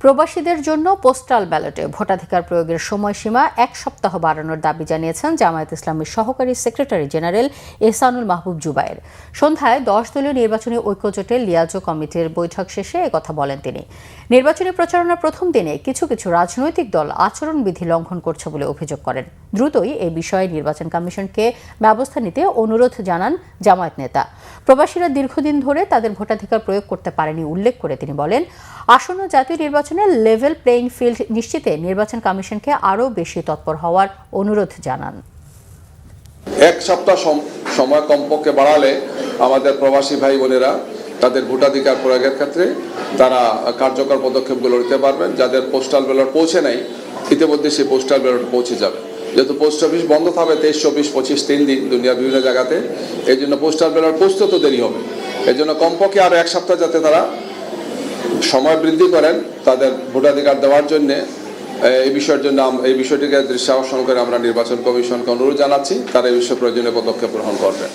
প্রবাসীদের জন্য পোস্টাল ব্যালটে ভোটাধিকার প্রয়োগের সময়সীমা 1 সপ্তাহ বাড়ানোর দাবি জানিয়েছেন জামায়াত ইসলামীর সহকারী সেক্রেটারি জেনারেল এহসানুল মাহবুব জুবায়ের। সন্ধ্যায় 10 দলীয় নির্বাচনী ঐক্যজোটের লিয়াজো কমিটির বৈঠক শেষে একথা বলেন তিনি। নির্বাচনী প্রচারণার প্রথম দিনে কিছু রাজনৈতিক দল আচরণবিধি লঙ্ঘন করছে বলে অভিযোগ করেন। দ্রুতই এই বিষয়ে নির্বাচন কমিশনকে ব্যবস্থা নিতে অনুরোধ জানান জামায়াত নেতা। প্রবাসীরা দীর্ঘদিন ধরে তাদের ভোটাধিকার প্রয়োগ করতে পারেনি উল্লেখ করে তিনি বলেন, আসন্ন জাতীয় নির্বাচনে লেভেল প্লেইং ফিল্ড নিশ্চিতে নির্বাচন কমিশনকে আরও বেশি তৎপর হওয়ার অনুরোধ জানান। 1 সপ্তাহ সময় কমপক্ষে বাড়ালে আমাদের প্রবাসী ভাই বোনেরা তাদের ভোটাধিকার প্রয়োগের ক্ষেত্রে তারা কার্যকর পদক্ষেপগুলো নিতে পারবেন। যাদের পোস্টাল ব্যালট পৌঁছে নাই, ইতিমধ্যে সেই পোস্টাল ব্যালট পৌঁছে যাবে। যেহেতু পোস্ট অফিস বন্ধ থাকবে 23, 24, 25, 3 দিন দুনিয়ার বিভিন্ন জায়গাতে, এই জন্য পোস্টাল ব্যালট পৌঁছতে তো দেরি হবে। এই জন্য কমপক্ষে আরও 1 সপ্তাহ যাতে তারা সময় বৃদ্ধি করেন তাদের ভোটাধিকার দেওয়ার জন্য, এই বিষয়টিকে দৃষ্টি আকর্ষণ করে আমরা নির্বাচন কমিশনকে অনুরোধ জানাচ্ছি তারা এই বিষয়ে প্রয়োজনীয় পদক্ষেপ গ্রহণ করবেন।